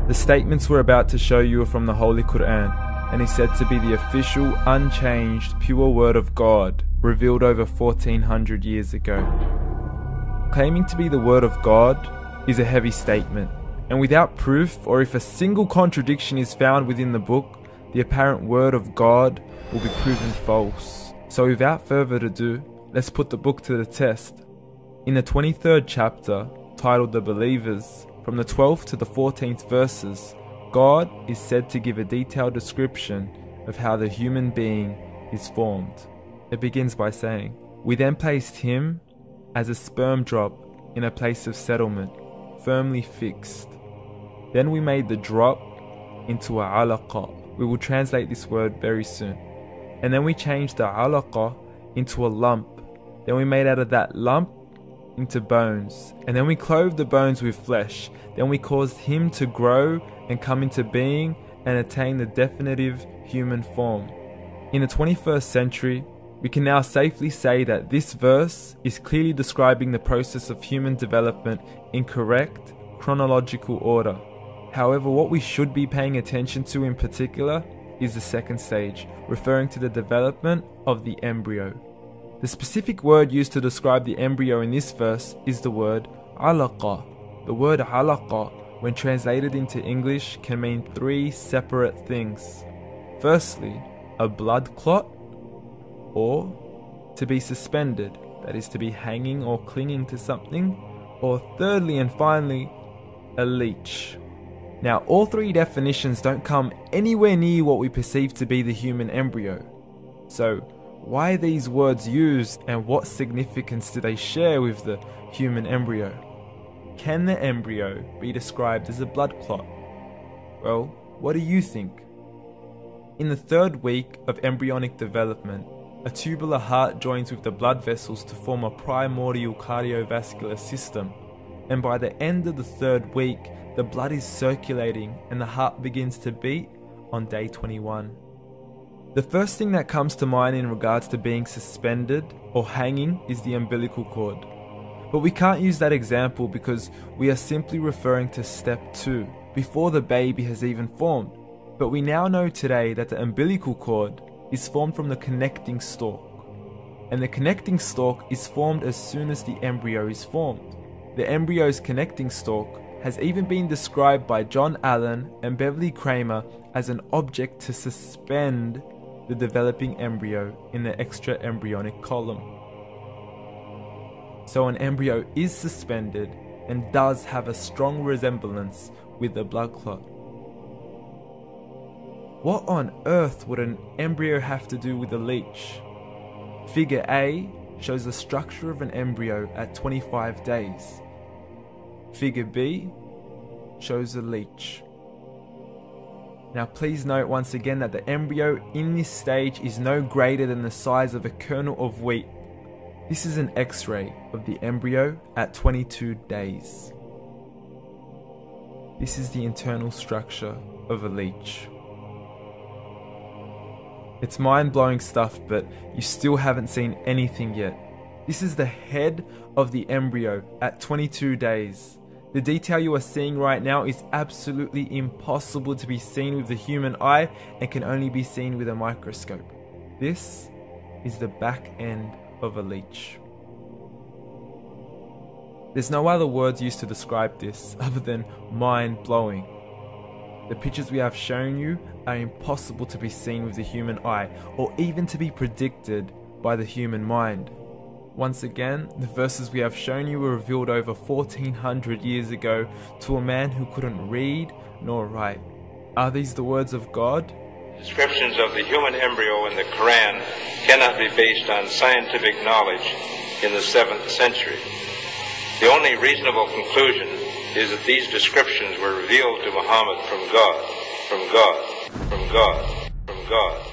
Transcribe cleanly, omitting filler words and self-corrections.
The statements we're about to show you are from the Holy Quran, and is said to be the official, unchanged, pure word of God, revealed over 1400 years ago. Claiming to be the word of God is a heavy statement, and without proof, or if a single contradiction is found within the book, the apparent word of God will be proven false. So without further ado, let's put the book to the test. In the 23rd chapter, titled The Believers, from the 12th to the 14th verses, God is said to give a detailed description of how the human being is formed. It begins by saying, "We then placed him as a sperm drop in a place of settlement, firmly fixed. Then we made the drop into a alaqa." We will translate this word very soon. "And then we changed the alaqa into a lump. Then we made out of that lump into bones. And then we clothed the bones with flesh. Then we caused him to grow and come into being and attain the definitive human form." In the 21st century, we can now safely say that this verse is clearly describing the process of human development in correct chronological order. However, what we should be paying attention to in particular is the second stage, referring to the development of the embryo. The specific word used to describe the embryo in this verse is the word alaqa. The word alaqa, when translated into English, can mean three separate things. Firstly, a blood clot, or to be suspended, that is to be hanging or clinging to something, or thirdly and finally, a leech. Now, all three definitions don't come anywhere near what we perceive to be the human embryo. So, why are these words used, and what significance do they share with the human embryo? Can the embryo be described as a blood clot? Well, what do you think? In the 3rd week of embryonic development, a tubular heart joins with the blood vessels to form a primordial cardiovascular system, and by the end of the 3rd week, the blood is circulating and the heart begins to beat on day 21. The first thing that comes to mind in regards to being suspended or hanging is the umbilical cord. But we can't use that example because we are simply referring to step 2, before the baby has even formed. But we now know today that the umbilical cord is formed from the connecting stalk. And the connecting stalk is formed as soon as the embryo is formed. The embryo's connecting stalk has even been described by John Allen and Beverly Kramer as an object to suspend the developing embryo in the extra-embryonic column. So an embryo is suspended and does have a strong resemblance with a blood clot. What on earth would an embryo have to do with a leech? Figure A shows the structure of an embryo at 25 days. Figure B shows a leech. Now please note once again that the embryo in this stage is no greater than the size of a kernel of wheat. This is an X-ray of the embryo at 22 days. This is the internal structure of a leech. It's mind-blowing stuff, but you still haven't seen anything yet. This is the head of the embryo at 22 days. The detail you are seeing right now is absolutely impossible to be seen with the human eye and can only be seen with a microscope. This is the back end of a leech. There's no other words used to describe this other than mind-blowing. The pictures we have shown you are impossible to be seen with the human eye or even to be predicted by the human mind. Once again, the verses we have shown you were revealed over 1400 years ago to a man who couldn't read nor write. Are these the words of God? Descriptions of the human embryo in the Quran cannot be based on scientific knowledge in the 7th century. The only reasonable conclusion is that these descriptions were revealed to Muhammad from God, from God, from God, from God.